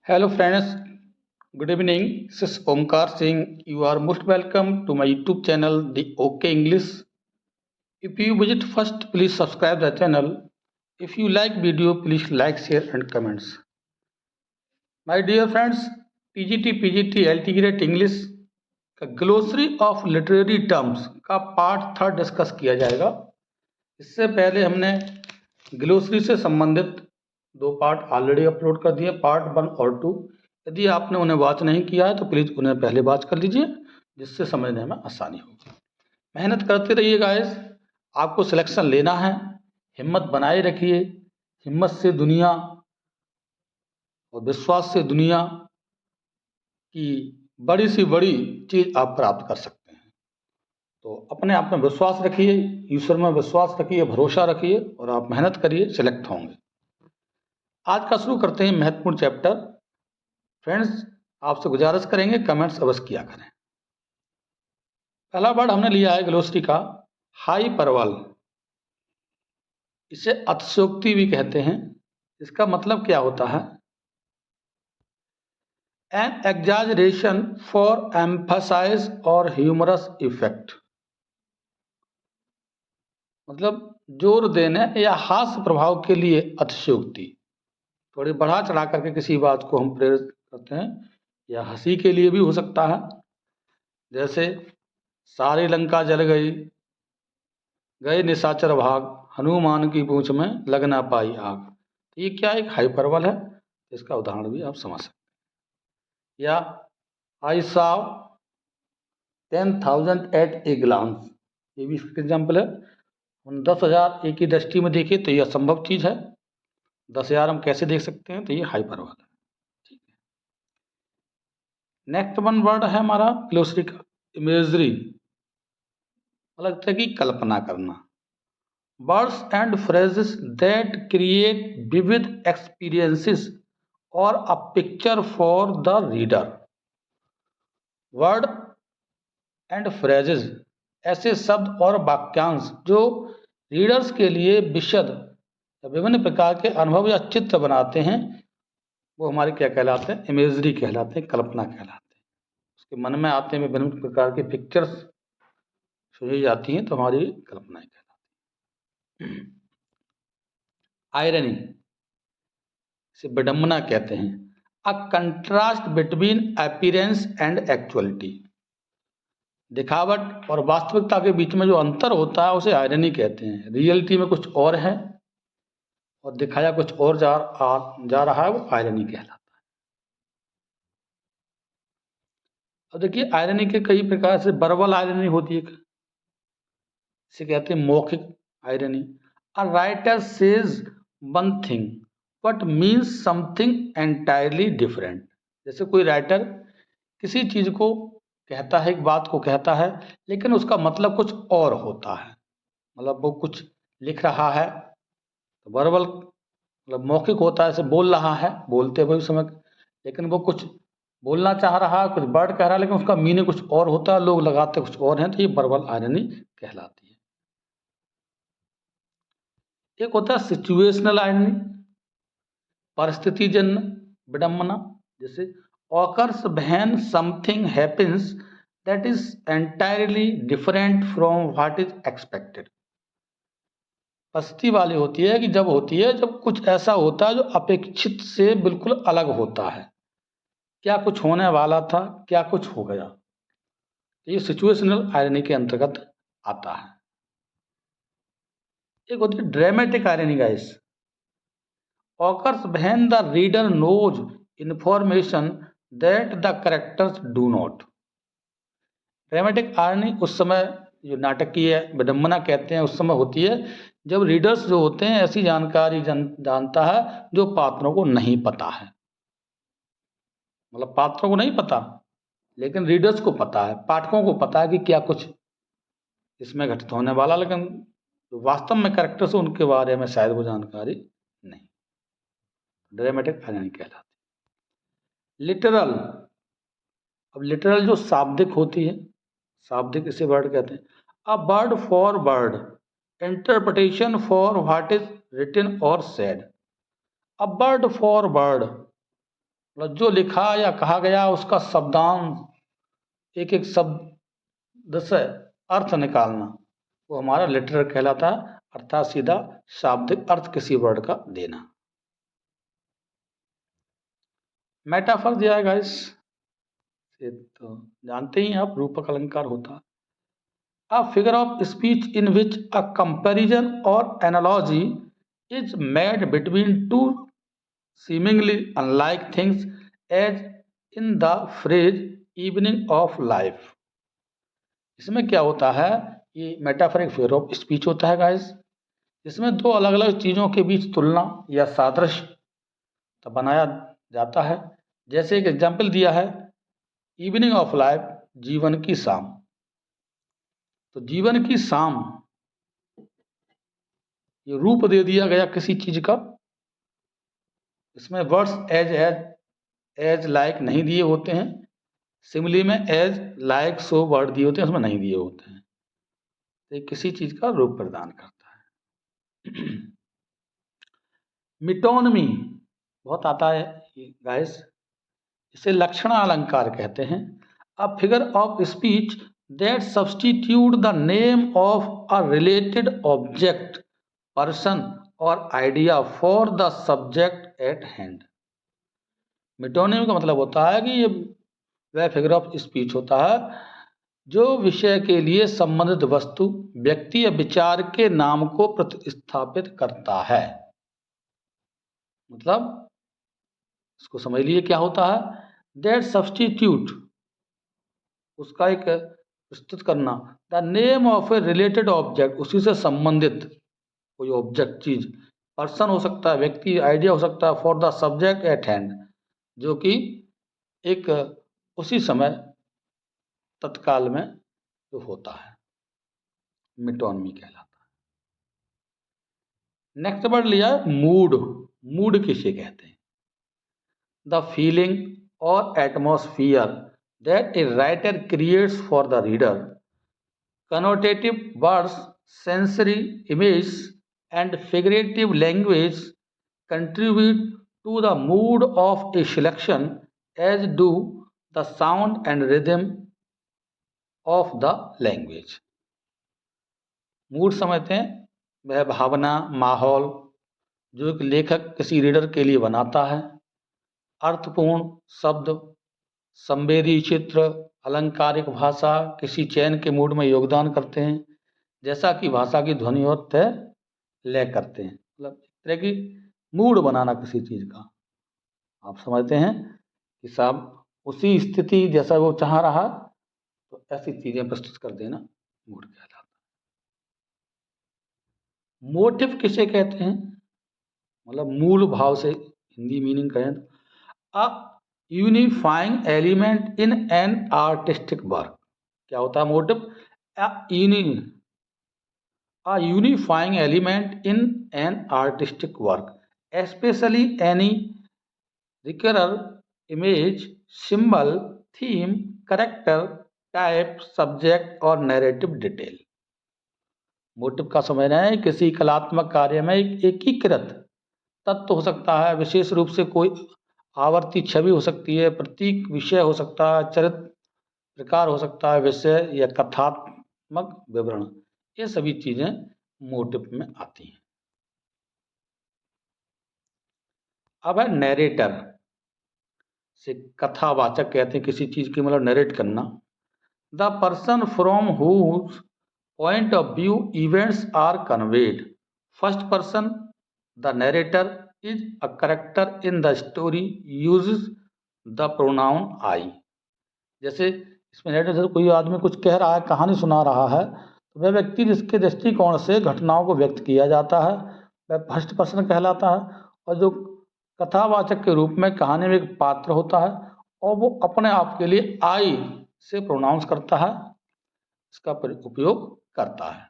Hello friends, good evening. This is Omkar Singh. You are most welcome to my YouTube channel, The OK English. If you visit first, please subscribe the channel. If you like video, please like, share and comments. My dear friends, PGT LT Great English का glossary of literary terms का part 3 discuss किया जाएगा। इससे पहले हमने glossary से संबंधित 2 part already upload कर दिए, पार्ट 1 और 2। यदि आपने उन्हें वॉच नहीं किया है तो प्लीज़ उन्हें पहले वॉच कर लीजिए, जिससे समझने में आसानी होगी। मेहनत करते रहिए गाइस, आपको सिलेक्शन लेना है, हिम्मत बनाए रखिए। हिम्मत से दुनिया और विश्वास से दुनिया की बड़ी से बड़ी चीज़ आप प्राप्त कर सकते हैं। तो अपने आप में विश्वास रखिए, ईश्वर में विश्वास रखिए, भरोसा रखिए और आप मेहनत करिए, सिलेक्ट होंगे। आज का शुरू करते हैं महत्वपूर्ण चैप्टर। फ्रेंड्स, आपसे गुजारिश करेंगे कमेंट्स अवश्य किया करें। पहला वर्ड हमने लिया है ग्लोसरी का हाइपरबल। इसे अतिशयोक्ति भी कहते हैं। इसका मतलब क्या होता है? एन एग्जैजरेशन फॉर एम्फसाइज और ह्यूमरस इफेक्ट, मतलब जोर देने या हास्य प्रभाव के लिए अतिशयोक्ति। थोड़ी बढ़ा चढ़ा करके किसी बात को हम प्रेरित करते हैं, या हंसी के लिए भी हो सकता है। जैसे सारी लंका जल गई, गए निशाचर भाग, हनुमान की पूंछ में लग ना पाई आग। तो ये क्या एक हाइपरबल है? इसका उदाहरण भी आप समझ सकते हैं। या I saw 10,000 at a glance, ये भी इसका एग्जाम्पल है। हम 10,000 एक ही दृष्टि में देखें तो ये असंभव चीज है। 10,000 हम कैसे देख सकते हैं? तो ये हाइपरबल है। ठीक है, नेक्स्ट वन वर्ड है हमारा ग्लोसरी का इमेजरी, मतलब है कि कल्पना करना। Words and phrases that create vivid experiences or a picture for the reader. Word and phrases ऐसे शब्द और वाक्यांश जो रीडर्स के लिए विशद या विभिन्न प्रकार के अनुभव या चित्र बनाते हैं, वो हमारे क्या कहलाते हैं? इमेजरी कहलाते हैं, कल्पना कहलाते हैं। उसके मन में आते हैं विभिन्न प्रकार की पिक्चर्स सुझी जाती हैं, तो हमारी कल्पनाएं कहलाती हैं। आयरनी, इसे विडंबना कहते हैं। A contrast between appearance and actuality, दिखावट और वास्तविकता के बीच में जो अंतर होता है उसे आयरनी कहते हैं। रियलिटी में कुछ और है और दिखाया कुछ और जा रहा है, वो आयरनी कहलाता है। अब देखिए, आयरनी के कई प्रकार से वर्बल आयरनी होती है, इसे कहते हैं मौखिक irony. A writer says one thing but means something entirely different. जैसे कोई राइटर किसी चीज को कहता है, एक बात को कहता है, लेकिन उसका मतलब कुछ और होता है। मतलब वो कुछ लिख रहा है तो वर्बल मतलब मौखिक होता है, ऐसे बोल रहा है, बोलते हुए समय, लेकिन वो कुछ बोलना चाह रहा है, कुछ वर्ड कह रहा है, लेकिन उसका मीनिंग कुछ और होता है, लोग लगाते कुछ और हैं, तो ये वर्बल आयरनी कहलाती है। एक होता है सिचुएशनल आयरनी, परिस्थितिजन्य विडंबना। जैसे occurs when something happens that is entirely different from what is expected. परिस्थिति वाली होती है कि जब होती है जब कुछ ऐसा होता है जो अपेक्षित से बिल्कुल अलग होता है। क्या कुछ होने वाला था, क्या कुछ हो गया, ये सिचुएशनल आयरनी के अंतर्गत आता है। एक होती है dramatic irony guys. occurs when the reader knows information that the characters do not. Dramatic irony उस समय, जो नाटकीय विडंबना कहते हैं, उस समय होती है जब रीडर्स जो होते हैं ऐसी जानकारी जानता है जो पात्रों को नहीं पता है। मतलब पात्रों को नहीं पता, लेकिन रीडर्स को पता है, पाठकों को पता है कि क्या कुछ इसमें घटित होने वाला, लेकिन वास्तव में कैरेक्टर्स उनके बारे में शायद वो जानकारी नहीं। ड्रामेटिक आयरनी कहलाती। लिटरल, अब लिटरल जो शाब्दिक होती है, शाब्दिक इसे वर्ड कहते हैं। A word for word interpretation for what is written और said. A word for word मतलब जो लिखा या कहा गया उसका शब्दांश, एक एक शब्द से अर्थ निकालना, वो हमारा लिटरेचर कहलाता है, अर्थात सीधा शाब्दिक अर्थ किसी वर्ड का देना। मेटाफर दिया है गाइस, ये तो जानते ही हैं आप, रूपक अलंकार होता है। A figure of speech in which a comparison or analogy is made between two seemingly unlike things, as in the phrase evening of life। इसमें क्या होता है, ये मेटाफरिक फिगर ऑफ स्पीच होता है गाइस, इसमें दो अलग अलग चीज़ों के बीच तुलना या सादृश्य तो बनाया जाता है। जैसे एक एग्जाम्पल दिया है, इवनिंग ऑफ लाइफ, जीवन की शाम। तो जीवन की शाम, ये रूप दे दिया गया किसी चीज का। इसमें वर्ड्स एज लाइक नहीं दिए होते हैं, सिमिली में एज लाइक सो वर्ड दिए होते हैं, उसमें नहीं दिए होते हैं। तो किसी चीज का रूप प्रदान करता है। मिटोनमी बहुत आता है गाइस, इसे लक्षण अलंकार कहते हैं। A figure of speech that substitute the name of a related object, person और idea for the subject at hand. Metonym का मतलब होता है कि ये वह फिगर ऑफ स्पीच होता है जो विषय के लिए संबंधित वस्तु, व्यक्ति या विचार के नाम को प्रतिस्थापित करता है। मतलब इसको समझ लिए क्या होता है, दैट सब्स्टिट्यूट, उसका एक प्रस्तुत करना, the name of A related object, उसी से संबंधित कोई ऑब्जेक्ट चीज, पर्सन हो सकता है, व्यक्ति, आइडिया हो सकता है, for the subject at hand, जो कि एक उसी समय तत्काल में जो होता है, मिटोनमी कहलाता है। नेक्स्ट वर्ड लिया मूड। मूड किसे कहते हैं, द फीलिंग और atmosphere that a writer creates for the reader. Connotative words, sensory image and figurative language contribute to the mood of a selection, as do the sound and rhythm of the language। Mood समझते हैं वह भावना, माहौल जो एक लेखक किसी reader के लिए बनाता है। अर्थपूर्ण शब्द, संवेदी चित्र, अलंकारिक भाषा किसी चयन के मूड में योगदान करते हैं, जैसा कि भाषा की ध्वनि और तय लय करते हैं। मतलब एक तरह की मूड बनाना किसी चीज का, आप समझते हैं कि साहब उसी स्थिति जैसा वो चाह रहा, तो ऐसी चीजें प्रस्तुत कर देना मूड कहलाता है। मोटिव किसे कहते हैं, मतलब मूल भाव से हिंदी मीनिंग कहें तो a unifying element in an artistic work. क्या होता है motive, a unifying element in an artistic work, especially any recurrent image, symbol, theme, character, type, subject और narrative detail। मोटिव का समझना है किसी कलात्मक कार्य में एक एकीकृत तत्व हो सकता है, विशेष रूप से कोई आवर्ती छवि हो सकती है, प्रतीक, विषय हो सकता है, चरित्र प्रकार हो सकता है, विषय या कथात्मक विवरण, ये सभी चीजें मोटिव में आती हैं। अब है नैरेटर, से कथावाचक कहते हैं किसी चीज की, मतलब नरेट करना। The person from whose point of view events are conveyed. First person, the narrator is a character in the story, uses the pronoun I. जैसे इसमें नरेटर, जैसे कोई आदमी कुछ कह रहा है, कहानी सुना रहा है, तो वह व्यक्ति जिसके दृष्टिकोण से घटनाओं को व्यक्त किया जाता है वह फर्स्ट पर्सन कहलाता है। और जो कथावाचक के रूप में कहानी में एक पात्र होता है और वो अपने आप के लिए आई से प्रोनाउंस करता है, इसका उपयोग करता है।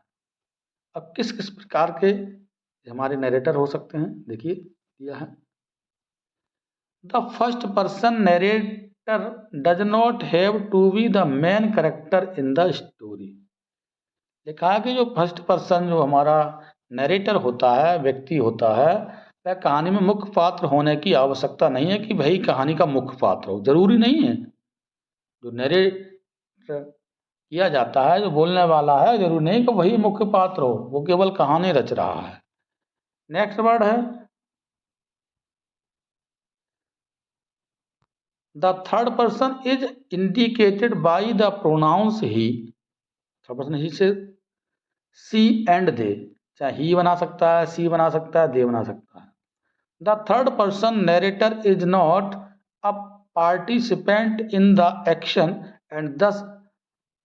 अब किस किस प्रकार के हमारे नरेटर हो सकते हैं, देखिए दिया है। The first person narrator does not have to be the main character in the story. लिखा है कि जो फर्स्ट पर्सन जो हमारा नरेटर होता है, व्यक्ति होता है, वह कहानी में मुख्य पात्र होने की आवश्यकता नहीं है कि वही कहानी का मुख्य पात्र हो, जरूरी नहीं है। जो नरेट किया जाता है, जो बोलने वाला है, जरूरी नहीं कि वही मुख्य पात्र हो, वो केवल कहानी रच रहा है। नेक्स्ट वर्ड है the third person is indicated by the pronouns he. Third person he से सी एंड दे, चाहे ही बना सकता है, सी बना सकता है, दे बना सकता है। The third person narrator is not a participant in the action and thus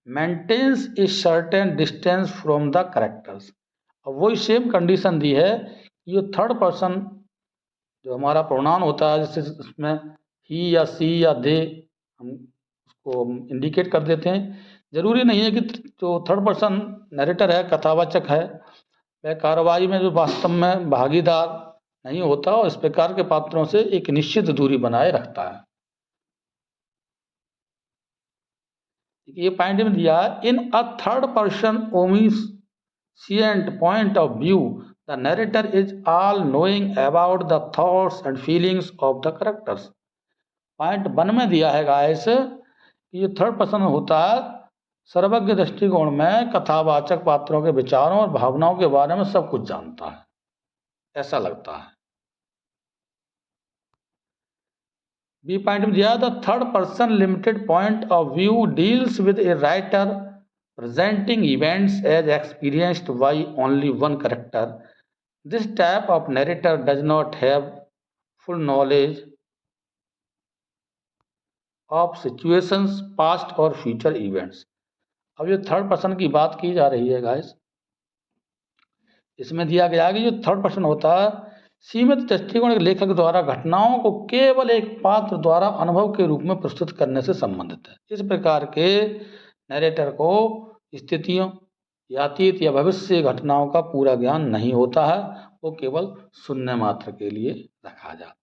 maintains a certain distance from the characters. अब वही सेम कंडीशन दी है, ये थर्ड पर्सन जो हमारा प्रोनाउन होता है, जैसे उसमें ही या सी या दे हम उसको इंडिकेट कर देते हैं। जरूरी नहीं है कि जो थर्ड पर्सन नरेटर है, कथावाचक है, वह कार्रवाई में जो वास्तव में भागीदार नहीं होता और इस प्रकार के पात्रों से एक निश्चित दूरी बनाए रखता है। ये पॉइंट में दिया है, in a third person omniscient point of view the narrator is all knowing about the thoughts and feelings of the characters. Point 1 में दिया है गाइस कि ये थर्ड पर्सन होता है, सर्वज्ञ दृष्टिकोण में कथावाचक पात्रों के विचारों और भावनाओं के बारे में सब कुछ जानता है, ऐसा लगता है। बी पॉइंट में दिया the third person limited point of view deals with a writer presenting events as experienced by only one character. This type of narrator does not have full knowledge of situations, past or future events. अब ये third person की बात की जा रही है guys, इसमें दिया गया कि जो थर्ड पर्सन होता है, सीमित दृष्टिकोण के लेखक द्वारा घटनाओं को केवल एक पात्र द्वारा अनुभव के रूप में प्रस्तुत करने से संबंधित है। इस प्रकार के नरेटर को स्थितियों या अतीत या भविष्य घटनाओं का पूरा ज्ञान नहीं होता है, वो केवल सुनने मात्र के लिए रखा जाता है।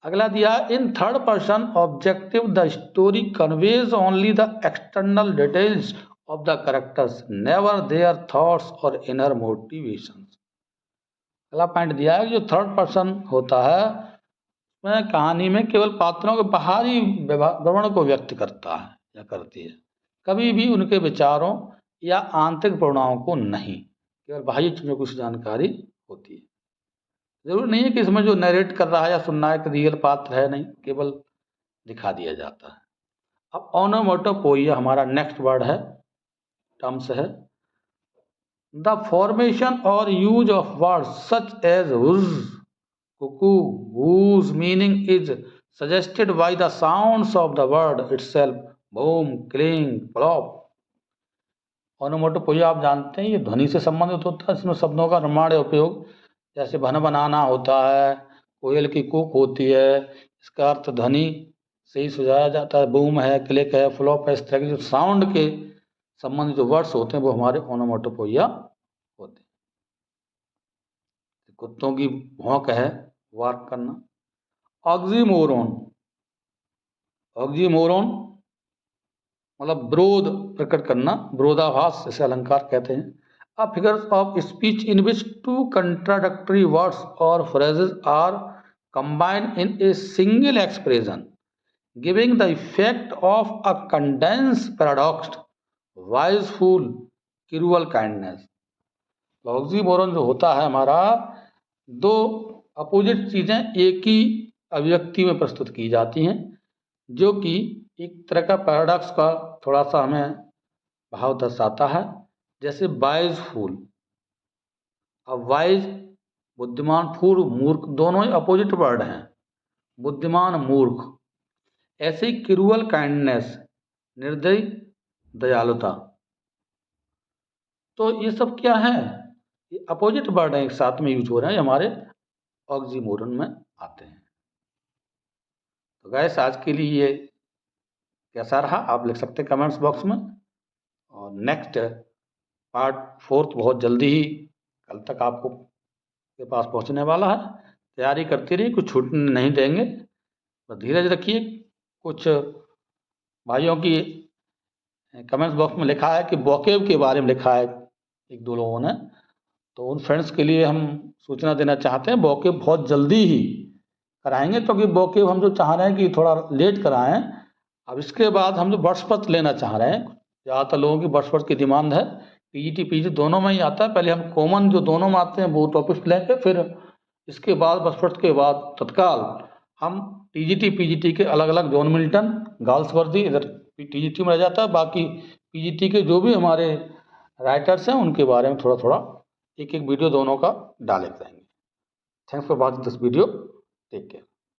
अगला दिया, in third person objective the story conveys only the external details of the characters, never their thoughts और इनर मोटिवेशन। अगला पॉइंट दिया है, जो थर्ड पर्सन होता है वह कहानी में केवल पात्रों के बाहरी विवरण को व्यक्त करता है या करती है, कभी भी उनके विचारों या आंतरिक भावनाओं को नहीं, केवल बाह्य चीजों की जानकारी होती है। जरूरी नहीं है कि इसमें जो नरेट कर रहा है या सुनना है कि रियल पात्र है, नहीं, केवल दिखा दिया जाता है। अब ओनोमेटोपोइया हमारा नेक्स्ट वर्ड है, टर्म्स है द फॉर्मेशन और use of words such as whoosh, cuckoo, whose meaning is suggested by the sounds of the word itself, boom, cling, plop. ओनोमेटोपोइया आप जानते हैं, ये ध्वनि से संबंधित होता है। इसमें शब्दों का निर्माण या उपयोग, जैसे भन बनाना होता है, कोयल की कूक होती है, इसका अर्थ ध्वनि से ही सुझाया जाता है। बूम है, क्लिक है, फ्लॉप है, इस तरह के जो साउंड के संबंधित जो वर्ड्स होते हैं वो हमारे ओनोमेटोपोइया होते हैं। कुत्तों की भौंक है, वार्क करना। ऑक्सीमोरोन, ऑक्सीमोरोन मतलब विरोध प्रकट करना, विरोधाभास, इसे अलंकार कहते हैं। A figures of speech in which two contradictory words और phrases are combined in a single expression giving the effect of a condensed paradox, wise fool, cruel kindness. Oxymoron जो होता है हमारा, दो अपोजिट चीजें एक ही अभिव्यक्ति में प्रस्तुत की जाती हैं, जो कि एक तरह का पैराडॉक्स का थोड़ा सा हमें भाव दर्शाता है। जैसे वाइज फूल, अब वाइज बुद्धिमान, फूल मूर्ख, दोनों ही अपोजिट वर्ड हैं, बुद्धिमान मूर्ख। ऐसे ही क्रूअल काइंडनेस, निर्दयी दयालुता। तो ये सब क्या है, ये अपोजिट वर्ड हैं, एक साथ में यूज हो रहे हैं, हमारे ऑक्सीमोरन में आते हैं। तो गैस आज के लिए ये कैसा रहा आप लिख सकते हैं कमेंट्स बॉक्स में। और नेक्स्ट पार्ट 4 बहुत जल्दी ही कल तक आपको के पास पहुंचने वाला है। तैयारी करते रहिए, कुछ छूटने नहीं देंगे, बस धीरज रखिए। कुछ भाइयों की कमेंट्स बॉक्स में लिखा है कि वोकेब के बारे में लिखा है एक दो लोगों ने, तो उन फ्रेंड्स के लिए हम सूचना देना चाहते हैं, वॉकअप बहुत जल्दी ही कराएंगे, क्योंकि वॉकअप हम जो चाह रहे हैं कि थोड़ा लेट कराएं। अब इसके बाद हम जो बर्सपत्र लेना चाह रहे हैं, ज़्यादातर लोगों की बर्सपत्र की डिमांड है। पीजीटी पीजी दोनों में ही आता है। पहले हम कॉमन जो दोनों में आते हैं वो टॉपिक्स लेंगे, फिर इसके बाद बर्सपत्र के बाद तत्काल हम टीजीटी पीजीटी के अलग अलग, जॉन मिल्टन, गर्ल्स वर्दी इधर टीजीटी में रह जाता है, बाकी पीजीटी के जो भी हमारे राइटर्स हैं उनके बारे में थोड़ा थोड़ा एक एक वीडियो दोनों का डाले रहेंगे। Thanks for watching this video. Take care.